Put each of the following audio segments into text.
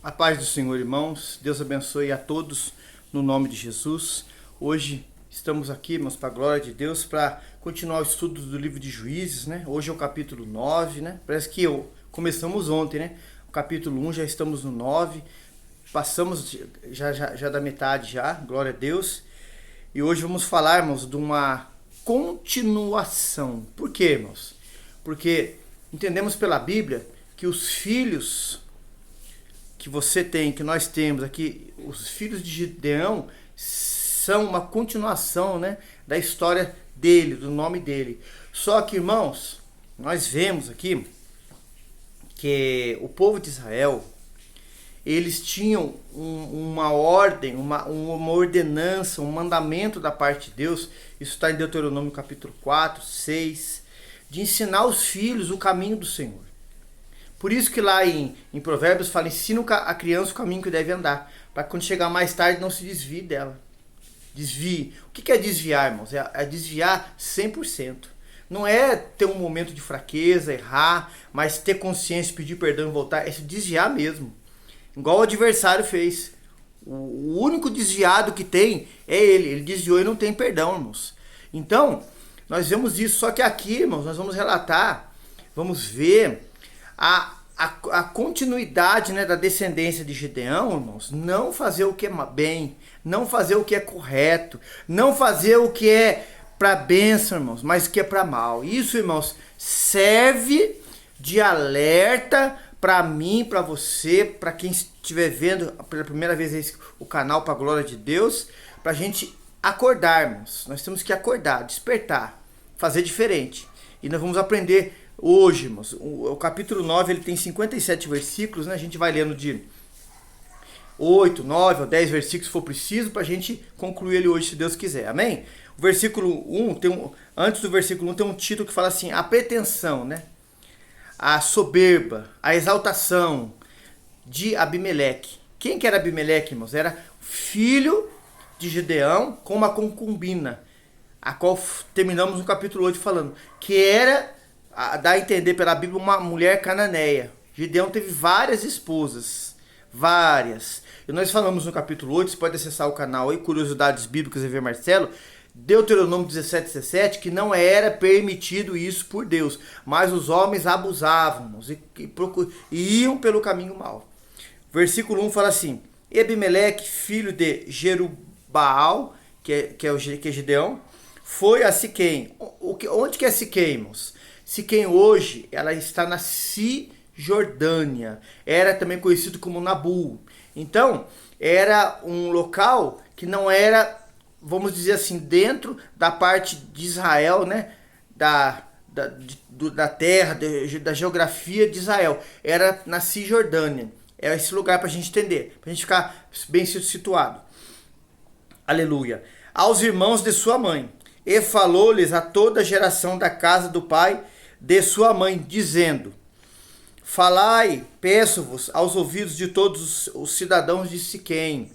A paz do Senhor, irmãos. Deus abençoe a todos no nome de Jesus. Hoje estamos aqui, irmãos, para a glória de Deus, para continuar o estudo do livro de Juízes, né? Hoje é o capítulo 9, né? Parece que começamos ontem, né? O capítulo 1, já estamos no 9. Passamos já da metade já, glória a Deus. E hoje vamos falar, irmãos, de uma continuação. Por quê, irmãos? Porque entendemos pela Bíblia que os filhos que você tem, que nós temos aqui, os filhos de Gideão, são uma continuação, né, da história dele, do nome dele. Só que, irmãos, nós vemos aqui que o povo de Israel, eles tinham uma ordem, uma ordenança, um mandamento da parte de Deus. Isso está em Deuteronômio capítulo 4, 6, de ensinar os filhos o caminho do Senhor. Por isso que lá em Provérbios fala, ensina a criança o caminho que deve andar, para quando chegar mais tarde não se desvie dela. Desvie. O que é desviar, irmãos? É desviar 100%. Não é ter um momento de fraqueza, errar, mas ter consciência, pedir perdão e voltar. É se desviar mesmo. Igual o adversário fez. O único desviado que tem é ele. Ele desviou e não tem perdão, irmãos. Então, nós vemos isso. Só que aqui, irmãos, nós vamos relatar, vamos ver a continuidade, né, da descendência de Gideão, irmãos. Não fazer o que é bem, não fazer o que é correto, não fazer o que é para bênção, irmãos, mas o que é para mal. Isso, irmãos, serve de alerta para mim, para você, para quem estiver vendo pela primeira vez o canal, para a glória de Deus, para a gente acordar, irmãos. Nós temos que acordar, despertar, fazer diferente. E nós vamos aprender hoje, irmãos. O capítulo 9 ele tem 57 versículos, né? A gente vai lendo de 8, 9 ou 10 versículos se for preciso, para a gente concluir ele hoje, se Deus quiser. Amém? O versículo 1, antes do versículo 1 tem um título que fala assim: a pretensão, né? A soberba, a exaltação de Abimeleque. Quem que era Abimeleque, irmãos? Era filho de Gideão com uma concubina, a qual terminamos no capítulo 8 falando, que era, dá a entender pela Bíblia, uma mulher cananeia. Gideão teve várias esposas, várias. E nós falamos no capítulo 8, você pode acessar o canal aí, Curiosidades Bíblicas e ver Marcelo, Deuteronômio 17, que não era permitido isso por Deus, mas os homens abusavam e iam pelo caminho mau. Versículo 1 fala assim: Abimeleque, filho de Jerubbaal, que é Gideão, foi a Siquém. Onde que é Siquém, irmãos? Siquém hoje, ela está na Cisjordânia. Era também conhecido como Nabu. Então, era um local que não era, vamos dizer assim, dentro da parte de Israel, né? Da terra, da geografia de Israel. Era na Cisjordânia. É esse lugar para a gente entender, para a gente ficar bem situado. Aleluia. Aos irmãos de sua mãe. E falou-lhes a toda a geração da casa do pai de sua mãe, dizendo: falai, peço-vos, aos ouvidos de todos os cidadãos de Siquém.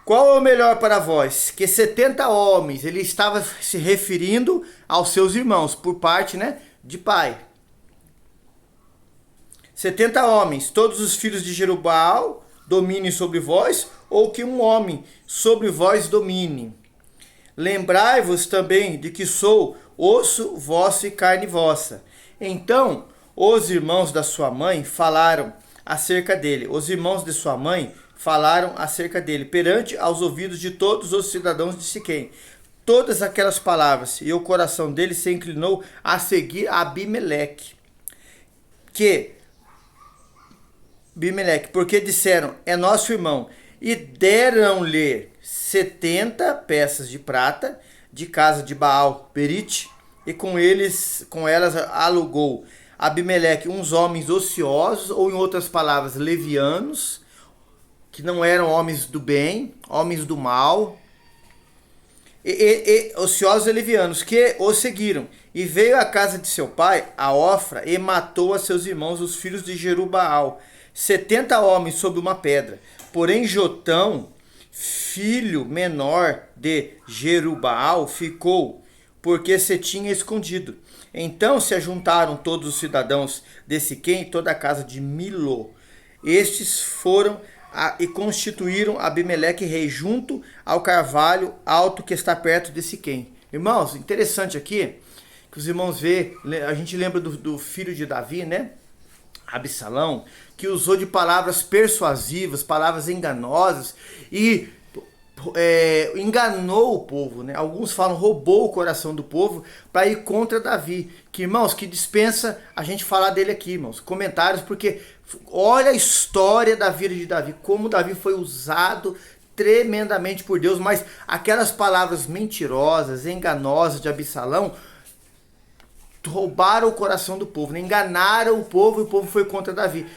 Qual é o melhor para vós? Que 70 homens, ele estava se referindo aos seus irmãos, por parte, né, de pai. 70 homens, todos os filhos de Jerubbaal, dominem sobre vós, ou que um homem sobre vós domine. Lembrai-vos também de que sou osso vosso e carne vossa. Então os irmãos da sua mãe falaram acerca dele. Os irmãos de sua mãe falaram acerca dele perante aos ouvidos de todos os cidadãos de Siquém. Todas aquelas palavras, e o coração dele se inclinou a seguir Abimeleque. Porque disseram: é nosso irmão. E deram-lhe 70 peças de prata de casa de Baal Berite, e com elas alugou Abimeleque uns homens ociosos, ou em outras palavras, levianos, que não eram homens do bem, homens do mal, ociosos e levianos, que o seguiram. E veio à casa de seu pai, a Ofra, e matou a seus irmãos, os filhos de Jerubbaal, 70 homens sob uma pedra. Porém Jotão, filho menor de Jerubbaal, ficou, porque se tinha escondido. Então se ajuntaram todos os cidadãos de Siquém e toda a casa de Milô, Estes foram e constituíram Abimeleque rei junto ao carvalho alto que está perto de Siquém. Irmãos, interessante aqui, que os irmãos vê, a gente lembra do filho de Davi, né? Absalão, que usou de palavras persuasivas, palavras enganosas e enganou o povo, né? Alguns falam roubou o coração do povo para ir contra Davi. Que, irmãos, que dispensa a gente falar dele aqui, irmãos. Comentários, porque olha a história da vida de Davi, como Davi foi usado tremendamente por Deus, mas aquelas palavras mentirosas, enganosas de Absalão roubaram o coração do povo, né? Enganaram o povo e o povo foi contra Davi.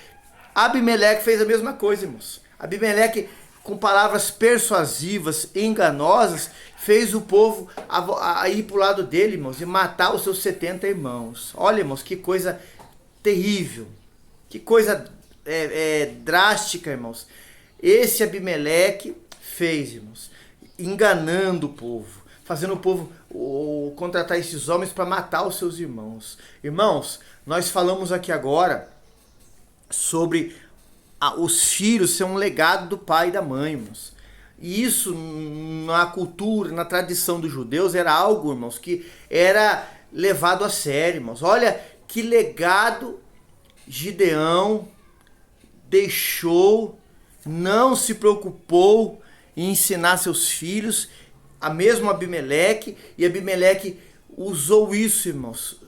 Abimeleque fez a mesma coisa, irmãos. Abimeleque, com palavras persuasivas, enganosas, fez o povo a ir para o lado dele, irmãos, e matar os seus 70 irmãos. Olha, irmãos, que coisa terrível, que coisa drástica, irmãos. Esse Abimeleque fez, irmãos, enganando o povo, fazendo o povo contratar esses homens para matar os seus irmãos. Irmãos, nós falamos aqui agora sobre os filhos ser um legado do pai e da mãe, irmãos. E isso, na cultura, na tradição dos judeus, era algo, irmãos, que era levado a sério, irmãos. Olha que legado Gideão deixou, não se preocupou em ensinar seus filhos, a mesmo Abimeleque, e Abimeleque usou isso, irmãos.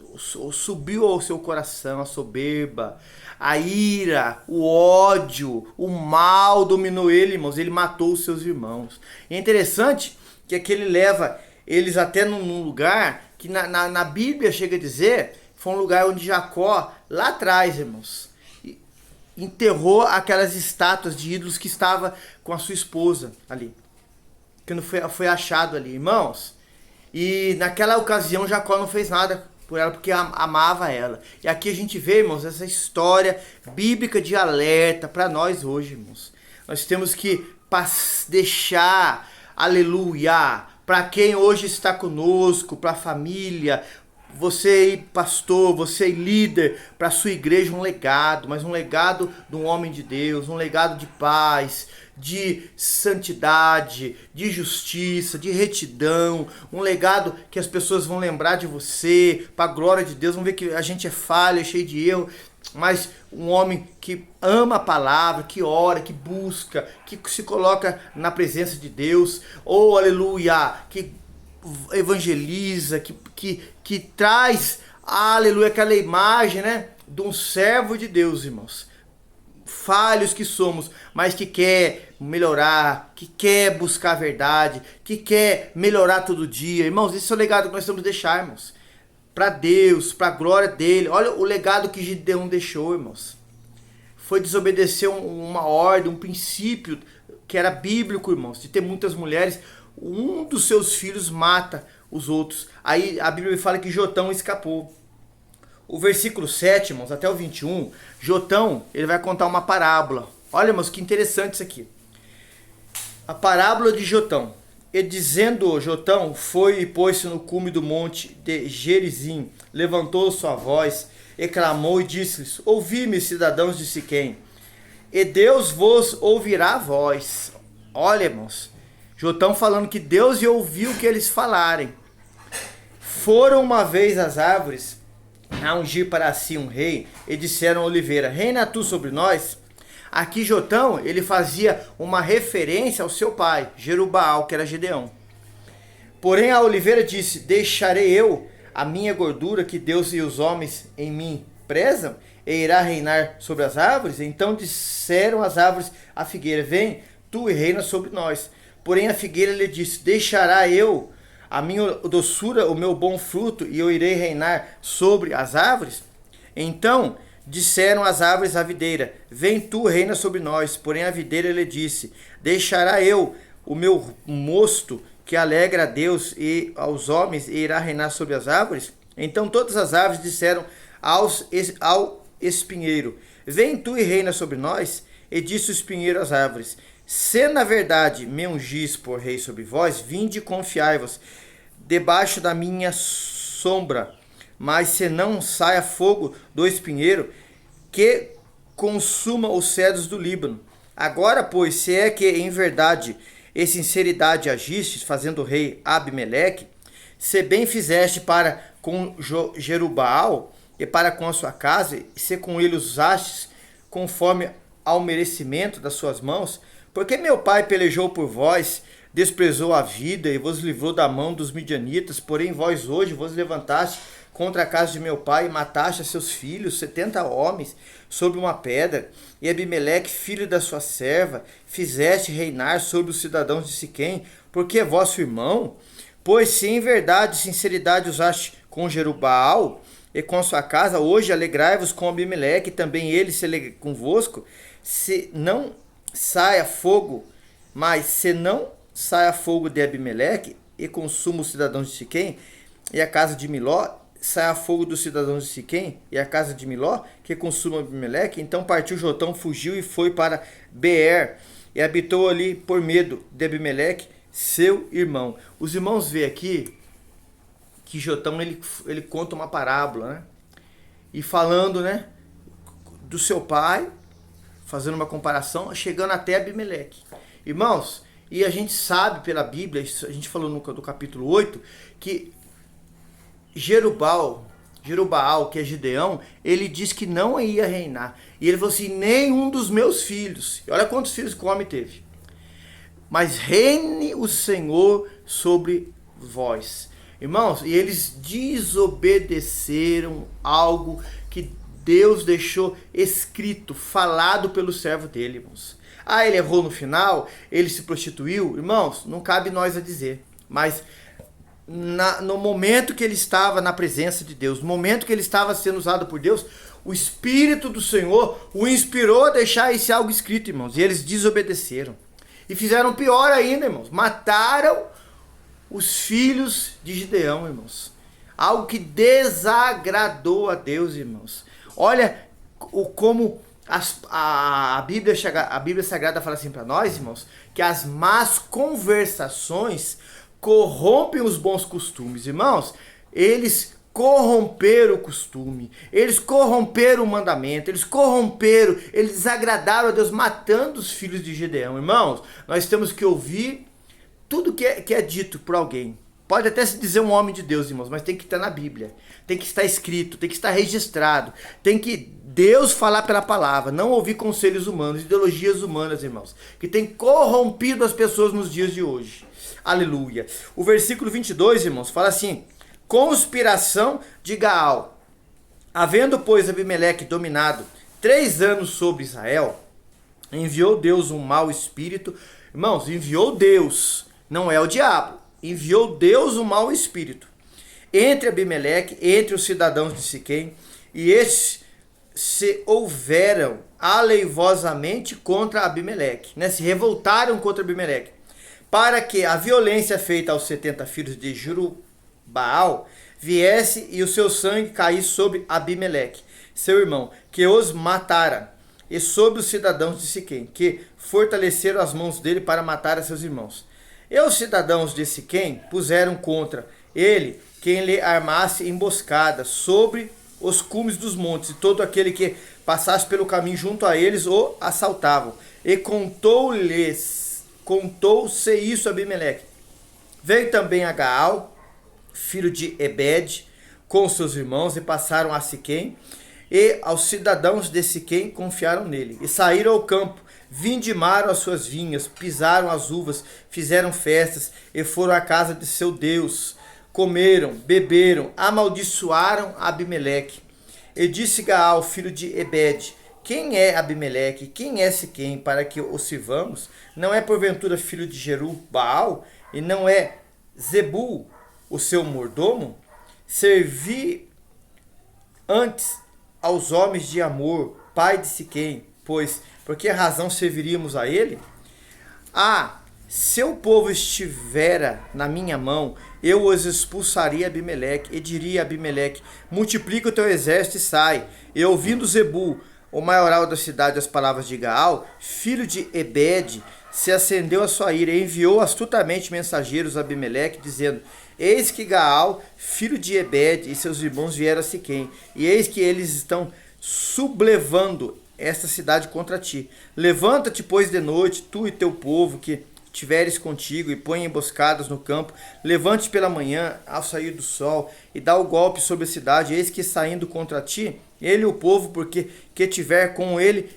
Subiu ao seu coração a soberba, a ira, o ódio, o mal dominou ele, irmãos. Ele matou os seus irmãos. E é interessante que aqui ele leva eles até num lugar que na Bíblia chega a dizer, foi um lugar onde Jacó, lá atrás, irmãos, enterrou aquelas estátuas de ídolos que estava com a sua esposa ali, que não foi achado ali, irmãos. E naquela ocasião Jacó não fez nada por ela porque amava ela. E aqui a gente vê, irmãos, essa história bíblica de alerta para nós hoje, irmãos. Nós temos que deixar, aleluia, para quem hoje está conosco, para a família, você pastor, você líder, para a sua igreja um legado, mas um legado de um homem de Deus, um legado de paz, de santidade, de justiça, de retidão, um legado que as pessoas vão lembrar de você, para a glória de Deus, vão ver que a gente é falha, é cheio de erro, mas um homem que ama a palavra, que ora, que busca, que se coloca na presença de Deus, ou aleluia, que evangeliza, que traz, aleluia, aquela imagem, né, de um servo de Deus, irmãos. Falhos que somos, mas que quer melhorar, que quer buscar a verdade, que quer melhorar todo dia. Irmãos, esse é o legado que nós temos que deixar, irmãos. Para Deus, para a glória dele. Olha o legado que Gideão deixou, irmãos. Foi desobedecer uma ordem, um princípio que era bíblico, irmãos, de ter muitas mulheres. Um dos seus filhos mata os outros. Aí a Bíblia fala que Jotão escapou. O versículo 7, irmãos, até o 21, Jotão, ele vai contar uma parábola. Olha, irmãos, que interessante isso aqui. A parábola de Jotão. E dizendo Jotão, foi e pôs-se no cume do monte de Gerizim, levantou sua voz, e clamou e disse-lhes, ouvi-me, cidadãos de Siquém, e Deus vos ouvirá a voz. Olha, irmãos, Jotão falando que Deus ia ouvir o que eles falarem. Foram uma vez as árvores a ungir para si um rei, e disseram a oliveira, reina tu sobre nós? Aqui Jotão, ele fazia uma referência ao seu pai, Jerubaal, que era Gideão. Porém a oliveira disse, deixarei eu a minha gordura que Deus e os homens em mim prezam, e irá reinar sobre as árvores? Então disseram as árvores à figueira, vem tu e reina sobre nós. Porém a figueira lhe disse, deixará eu a minha doçura, o meu bom fruto, e eu irei reinar sobre as árvores? Então disseram as árvores à videira, vem tu, reina sobre nós. Porém a videira lhe disse, deixará eu o meu mosto, que alegra a Deus e aos homens, e irá reinar sobre as árvores? Então todas as árvores disseram ao espinheiro, vem tu e reina sobre nós. E disse o espinheiro às árvores, se na verdade me ungis por rei sobre vós, vinde e confiai-vos debaixo da minha sombra. Mas se não saia fogo do espinheiro, que consuma os cedros do Líbano. Agora, pois, se é que em verdade e sinceridade agistes, fazendo o rei Abimeleque, se bem fizeste para com Jerubbaal e para com a sua casa, e se com ele usastes conforme ao merecimento das suas mãos, porque meu pai pelejou por vós, desprezou a vida e vos livrou da mão dos midianitas, porém vós hoje vos levantaste contra a casa de meu pai e mataste a seus filhos, 70 homens, sobre uma pedra, e Abimeleque, filho da sua serva, fizeste reinar sobre os cidadãos de Siquém, porque é vosso irmão? Pois se em verdade e sinceridade usaste com Jerubbaal e com sua casa, hoje alegrai-vos com Abimeleque, também ele se alegre convosco, se não saia fogo, mas se não saia fogo de Abimeleque e consuma os cidadãos de Siquém e a casa de Miló, saia fogo dos cidadãos de Siquém e a casa de Miló, que consuma Abimeleque. Então partiu Jotão, fugiu e foi para Beer e habitou ali por medo de Abimeleque, seu irmão. Os irmãos veem aqui que Jotão ele conta uma parábola, né? E falando, né, do seu pai, fazendo uma comparação, chegando até Abimeleque. Irmãos, e a gente sabe pela Bíblia, a gente falou do capítulo 8, que Jerubbaal, que é Gideão, ele disse que não ia reinar. E ele falou assim, nenhum dos meus filhos. E olha quantos filhos que o homem teve. Mas reine o Senhor sobre vós. Irmãos, e eles desobedeceram algo que Deus deixou escrito, falado pelo servo dele, irmãos. Ah, ele errou no final, ele se prostituiu. Irmãos, não cabe nós a dizer. Mas no momento que ele estava na presença de Deus, no momento que ele estava sendo usado por Deus, o Espírito do Senhor o inspirou a deixar esse algo escrito, irmãos. E eles desobedeceram. E fizeram pior ainda, irmãos. Mataram os filhos de Gideão, irmãos. Algo que desagradou a Deus, irmãos. Olha como a Bíblia Sagrada fala assim para nós, irmãos, que as más conversações corrompem os bons costumes. Irmãos, eles corromperam o costume, eles corromperam o mandamento, eles desagradaram a Deus, matando os filhos de Gideão. Irmãos, nós temos que ouvir tudo que é dito por alguém. Pode até se dizer um homem de Deus, irmãos, mas tem que estar na Bíblia, tem que estar escrito, tem que estar registrado, tem que Deus falar pela palavra, não ouvir conselhos humanos, ideologias humanas, irmãos, que tem corrompido as pessoas nos dias de hoje. Aleluia. O versículo 22, irmãos, fala assim: conspiração de Gaal. Havendo, pois, Abimeleque dominado 3 anos sobre Israel, enviou Deus um mau espírito. Irmãos, enviou Deus, não é o diabo. Enviou Deus um mau espírito entre Abimeleque, entre os cidadãos de Siquém, e estes se houveram aleivosamente contra Abimeleque, né? Se revoltaram contra Abimeleque, para que a violência feita aos 70 filhos de Jerubbaal viesse e o seu sangue caísse sobre Abimeleque, seu irmão, que os matara, e sobre os cidadãos de Siquém, que fortaleceram as mãos dele para matar a seus irmãos. E os cidadãos de Siquém puseram contra ele quem lhe armasse emboscada sobre os cumes dos montes, e todo aquele que passasse pelo caminho junto a eles o assaltavam. E contou-se isso a Abimeleque. Veio também a Gaal, filho de Ebed, com seus irmãos, e passaram a Siquém, e aos cidadãos de Siquém confiaram nele. E saíram ao campo, vindimaram as suas vinhas, pisaram as uvas, fizeram festas, e foram à casa de seu Deus. Comeram, beberam, amaldiçoaram Abimeleque. E disse Gaal, filho de Ebed: quem é Abimeleque? Quem é Siquém, para que o sirvamos? Não é porventura filho de Jerubbaal? E não é Zebul o seu mordomo? Servi antes aos homens de Amor, pai de Siquém, pois por que razão serviríamos a ele? Ah, se o povo estivera na minha mão, eu os expulsaria Abimeleque, e diria a Abimeleque: multiplica o teu exército e sai. E ouvindo Zebul, o maioral da cidade, as palavras de Gaal, filho de Ebed, se acendeu a sua ira e enviou astutamente mensageiros a Abimeleque, dizendo: eis que Gaal, filho de Ebed, e seus irmãos vieram a Siquém, e eis que eles estão sublevando esta cidade contra ti. Levanta-te, pois, de noite, tu e teu povo que tiveres contigo, e põe emboscadas no campo. Levante pela manhã, ao sair do sol, e dá o golpe sobre a cidade. Eis que saindo contra ti, ele e o povo, porque que tiver com ele,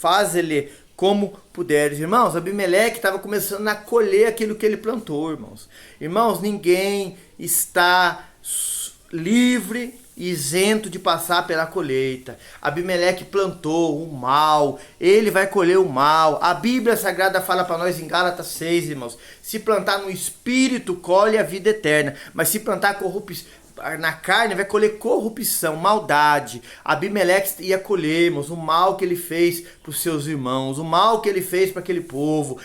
faz-lhe como puderes. Irmãos, Abimeleque estava começando a colher aquilo que ele plantou, irmãos. Irmãos, ninguém está livre e isento de passar pela colheita. Abimeleque plantou o mal, ele vai colher o mal. A Bíblia Sagrada fala para nós em Gálatas 6, irmãos, se plantar no Espírito, colhe a vida eterna, mas se plantar corrupção na carne, vai colher corrupção, maldade. Abimeleque ia colher, irmãos, o mal que ele fez para os seus irmãos, o mal que ele fez para aquele povo,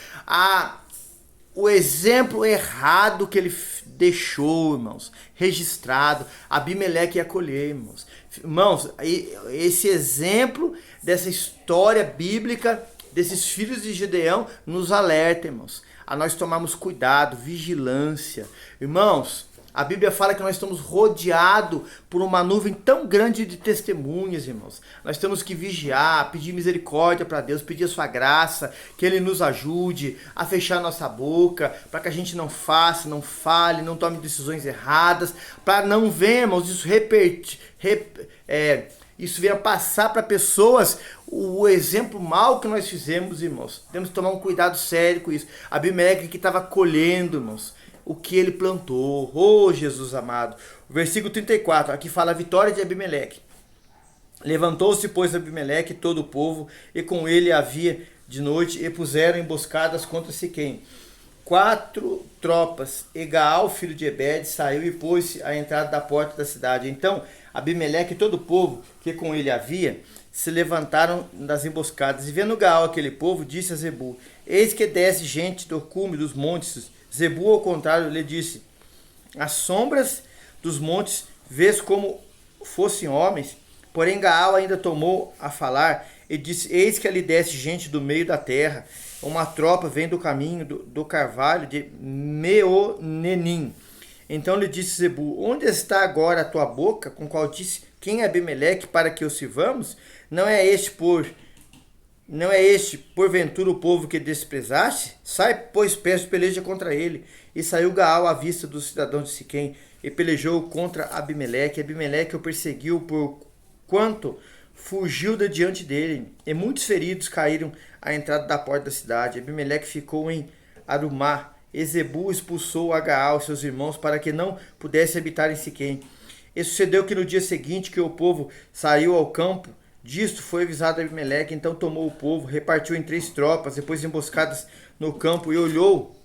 o exemplo errado que ele deixou, irmãos, registrado. Abimeleque ia colher, irmãos. Irmãos, esse exemplo dessa história bíblica, desses filhos de Gideão, nos alerta, irmãos, a nós tomarmos cuidado, vigilância. Irmãos, a Bíblia fala que nós estamos rodeados por uma nuvem tão grande de testemunhas, irmãos. Nós temos que vigiar, pedir misericórdia para Deus, pedir a sua graça, que Ele nos ajude a fechar nossa boca, para que a gente não faça, não fale, não tome decisões erradas, para não ver, irmãos, isso venha passar para pessoas o exemplo mal que nós fizemos, irmãos. Temos que tomar um cuidado sério com isso. Abimeleque que estava colhendo, irmãos, o que ele plantou. Oh, Jesus amado. O versículo 34, aqui fala a vitória de Abimeleque. Levantou-se, pois, Abimeleque e todo o povo, e com ele havia de noite, e puseram emboscadas contra Siquém. 4 tropas, e Gaal, filho de Ebed, saiu e pôs-se à entrada da porta da cidade. Então, Abimeleque e todo o povo que com ele havia, se levantaram das emboscadas. E vendo Gaal aquele povo, disse a Zebu: eis que desce gente do cume dos montes. Zebu, ao contrário, lhe disse: as sombras dos montes vês como fossem homens. Porém Gaal ainda tomou a falar e disse: eis que ali desce gente do meio da terra. Uma tropa vem do caminho do carvalho de Meonenim. Então lhe disse Zebu: onde está agora a tua boca, com qual disse: quem é Abimeleque, para que o sirvamos? Não é este, porventura, o povo que desprezaste? Sai, pois, peço peleja contra ele. E saiu Gaal à vista dos cidadãos de Siquém, e pelejou contra Abimeleque. Abimeleque o perseguiu por quanto fugiu de diante dele, e muitos feridos caíram à entrada da porta da cidade. Abimeleque ficou em Arumá, e Zebu expulsou a Gaal e seus irmãos para que não pudesse habitar em Siquém. E sucedeu que no dia seguinte que o povo saiu ao campo, disto foi avisado Abimeleque. Então tomou o povo, repartiu em 3 tropas, depois emboscadas no campo, e olhou,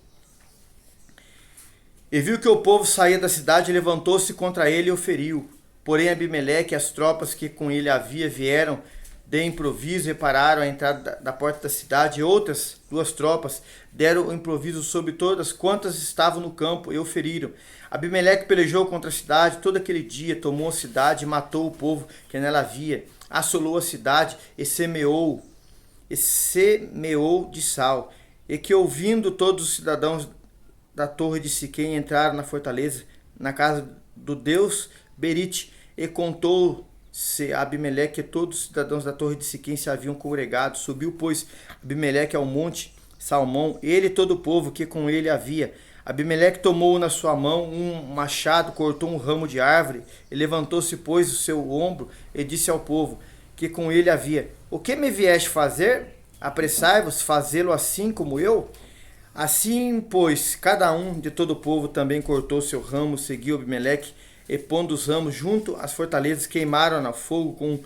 e viu que o povo saía da cidade, levantou-se contra ele e o feriu. Porém Abimeleque e as tropas que com ele havia vieram de improviso, repararam a entrada da porta da cidade, e outras 2 tropas deram o improviso sobre todas quantas estavam no campo, e o feriram. Abimeleque pelejou contra a cidade todo aquele dia, tomou a cidade e matou o povo que nela havia, assolou a cidade e semeou de sal. E que, ouvindo todos os cidadãos da torre de Siquém, entraram na fortaleza, na casa do Deus Berite, e contou-se a Abimeleque que todos os cidadãos da torre de Siquém se haviam congregado. Subiu, pois, Abimeleque ao monte Salmão, ele e todo o povo que com ele havia. Abimeleque tomou na sua mão um machado, cortou um ramo de árvore, e levantou-se, pois, o seu ombro, e disse ao povo que com ele havia: o que me vieste fazer? Apressai-vos, fazê-lo assim como eu? Assim, pois, cada um de todo o povo também cortou seu ramo, seguiu Abimeleque, e pondo os ramos junto às fortalezas, queimaram no fogo com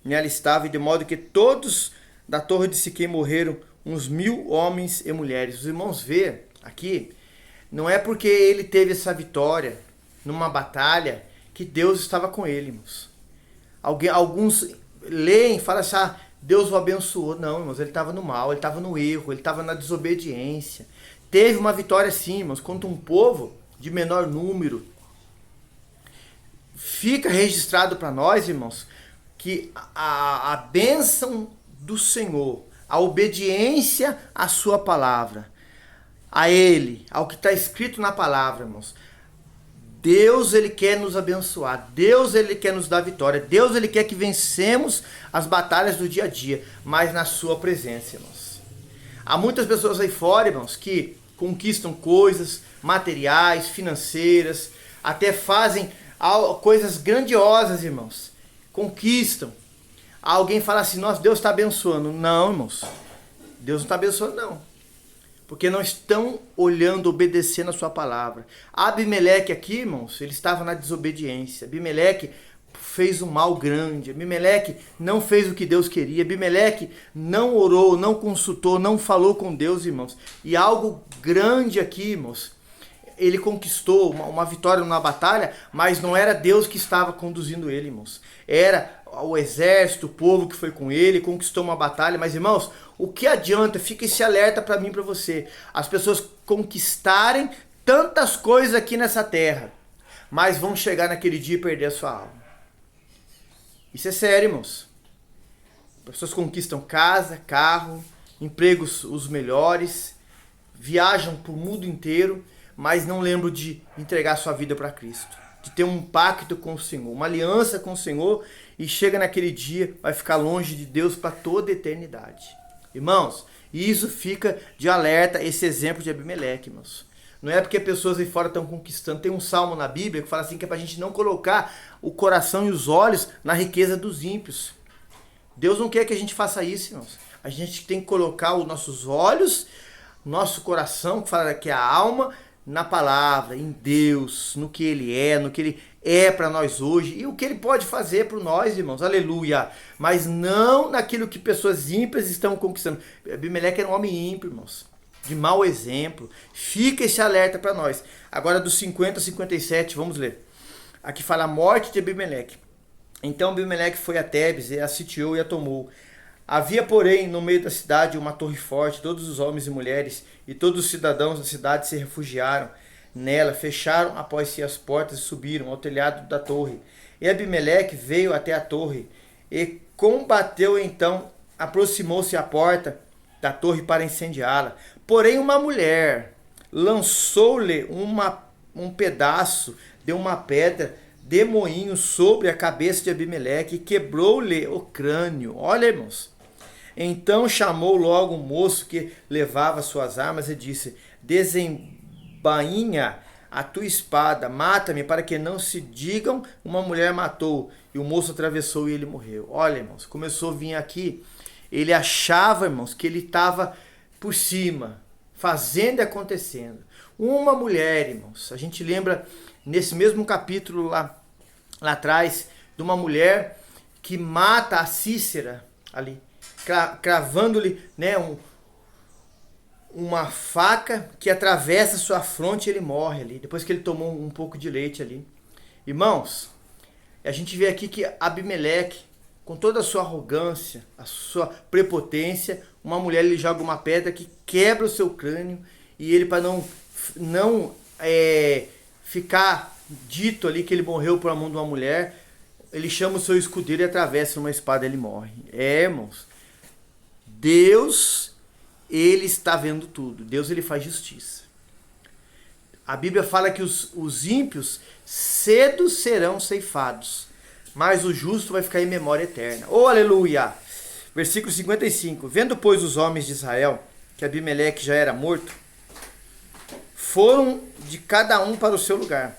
nela estava, e de modo que todos da torre de Siquém morreram, uns 1000 homens e mulheres. Os irmãos vê aqui, não é porque ele teve essa vitória numa batalha que Deus estava com ele, irmãos. Alguns leem e falam assim: Deus o abençoou. Não, irmãos, ele estava no mal, ele estava no erro, ele estava na desobediência. Teve uma vitória sim, irmãos, contra um povo de menor número. Fica registrado para nós, irmãos, que a bênção do Senhor, a obediência à sua palavra, a Ele, ao que está escrito na palavra, irmãos, Deus, ele quer nos abençoar. Deus, ele quer nos dar vitória. Deus, ele quer que vencemos as batalhas do dia a dia, mas na sua presença, irmãos. Há muitas pessoas aí fora, irmãos, que conquistam coisas materiais, financeiras, até fazem coisas grandiosas, irmãos. Conquistam. Alguém fala assim, nossa, Deus está abençoando. Não, irmãos. Deus não está abençoando, não. Porque não estão olhando, obedecendo a sua palavra. Abimeleque aqui, irmãos, ele estava na desobediência. Abimeleque fez um mal grande. Abimeleque não fez o que Deus queria. Abimeleque não orou, não consultou, não falou com Deus, irmãos. E algo grande aqui, irmãos. Ele conquistou uma vitória numa batalha, mas não era Deus que estava conduzindo ele, irmãos. Era o exército, o povo que foi com ele, conquistou uma batalha. Mas, irmãos, o que adianta? Fica esse alerta para mim e para você. As pessoas conquistarem tantas coisas aqui nessa terra, mas vão chegar naquele dia e perder a sua alma. Isso é sério, irmãos. As pessoas conquistam casa, carro, empregos os melhores, viajam para o mundo inteiro, mas não lembram de entregar sua vida para Cristo, de ter um pacto com o Senhor, uma aliança com o Senhor, e chega naquele dia, vai ficar longe de Deus para toda a eternidade. Irmãos, isso fica de alerta, esse exemplo de Abimeleque, irmãos. Não é porque pessoas aí fora estão conquistando. Tem um salmo na Bíblia que fala assim, que é para a gente não colocar o coração e os olhos na riqueza dos ímpios. Deus não quer que a gente faça isso, irmãos. A gente tem que colocar os nossos olhos, nosso coração, que fala que é a alma, na palavra, em Deus, no que Ele é para nós hoje e o que Ele pode fazer por nós, irmãos, aleluia. Mas não naquilo que pessoas ímpias estão conquistando. Abimeleque era um homem ímpio, irmãos, de mau exemplo. Fica esse alerta para nós. Agora dos 50 a 57, vamos ler. Aqui fala a morte de Abimeleque. Então Abimeleque foi a Tebes e a sitiou e a tomou. Havia, porém, no meio da cidade uma torre forte, todos os homens e mulheres e todos os cidadãos da cidade se refugiaram nela, fecharam após si as portas e subiram ao telhado da torre. E Abimeleque veio até a torre e combateu, então aproximou-se à porta da torre para incendiá-la. Porém uma mulher lançou-lhe um pedaço de uma pedra de moinho sobre a cabeça de Abimeleque e quebrou-lhe o crânio. Olha, irmãos. Então chamou logo um moço que levava suas armas e disse, desembainha a tua espada, mata-me para que não se digam uma mulher matou. E o moço atravessou e ele morreu. Olha, irmãos, começou a vir aqui, ele achava, irmãos, que ele estava por cima, fazendo e acontecendo. Uma mulher, irmãos, a gente lembra nesse mesmo capítulo lá atrás, de uma mulher que mata a Cícera ali, cravando-lhe, né, uma faca que atravessa sua fronte e ele morre ali, depois que ele tomou um pouco de leite ali. Irmãos, a gente vê aqui que Abimeleque, com toda a sua arrogância, a sua prepotência, uma mulher lhe joga uma pedra que quebra o seu crânio, e ele, para não ficar dito ali que ele morreu por mão de uma mulher, ele chama o seu escudeiro e atravessa uma espada e ele morre. Irmãos, Deus, ele está vendo tudo. Deus, ele faz justiça. A Bíblia fala que os ímpios cedo serão ceifados, mas o justo vai ficar em memória eterna. Oh, aleluia! Versículo 55. Vendo, pois, os homens de Israel que Abimeleque já era morto, foram de cada um para o seu lugar.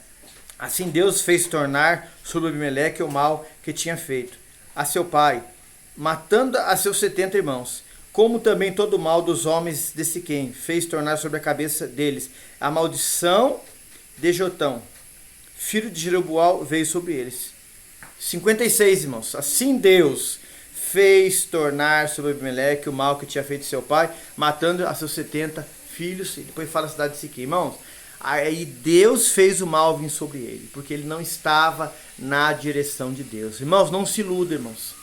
Assim Deus fez tornar sobre Abimeleque o mal que tinha feito a seu pai, matando a seus 70 irmãos, como também todo o mal dos homens de Siquém fez tornar sobre a cabeça deles. A maldição de Jotão, filho de Jeroboal, veio sobre eles. 56, irmãos. Assim Deus fez tornar sobre Abimeleque o mal que tinha feito seu pai, matando a seus 70 filhos, e depois fala a cidade de Siquém. Irmãos, aí Deus fez o mal vir sobre ele, porque ele não estava na direção de Deus. Irmãos, não se iluda, irmãos.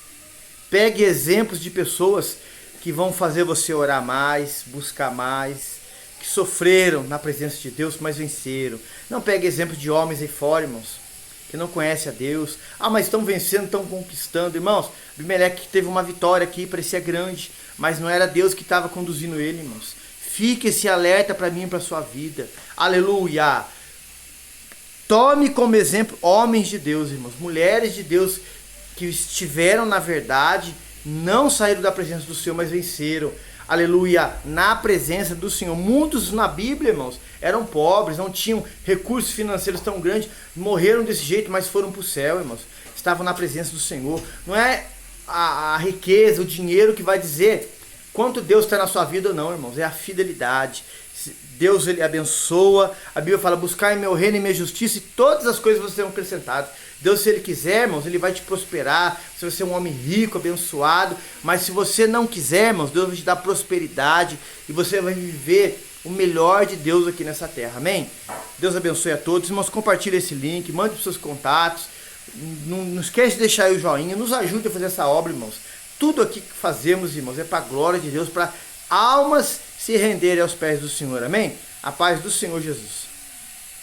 Pegue exemplos de pessoas que vão fazer você orar mais, buscar mais, que sofreram na presença de Deus, mas venceram. Não pegue exemplos de homens aí fora, irmãos, que não conhecem a Deus. Ah, mas estão vencendo, estão conquistando. Irmãos, Abimeleque teve uma vitória aqui, parecia grande, mas não era Deus que estava conduzindo ele, irmãos. Fique esse alerta para mim e para a sua vida. Aleluia! Tome como exemplo homens de Deus, irmãos, mulheres de Deus que estiveram na verdade, não saíram da presença do Senhor, mas venceram. Aleluia, na presença do Senhor. Muitos na Bíblia, irmãos, eram pobres, não tinham recursos financeiros tão grandes, morreram desse jeito, mas foram para o céu, irmãos. Estavam na presença do Senhor. Não é a riqueza, o dinheiro que vai dizer quanto Deus está na sua vida ou não, irmãos. É a fidelidade. Deus, ele abençoa. A Bíblia fala, buscar em meu reino e minha justiça e todas as coisas vos serão acrescentadas. Deus, se ele quiser, irmãos, ele vai te prosperar. Você vai ser um homem rico, abençoado. Mas se você não quiser, irmãos, Deus vai te dar prosperidade e você vai viver o melhor de Deus aqui nessa terra. Amém? Deus abençoe a todos. Irmãos, compartilhe esse link, mande para os seus contatos. Não esquece de deixar aí o joinha. Nos ajude a fazer essa obra, irmãos. Tudo aqui que fazemos, irmãos, é para a glória de Deus, para almas se renderem aos pés do Senhor. Amém? A paz do Senhor Jesus.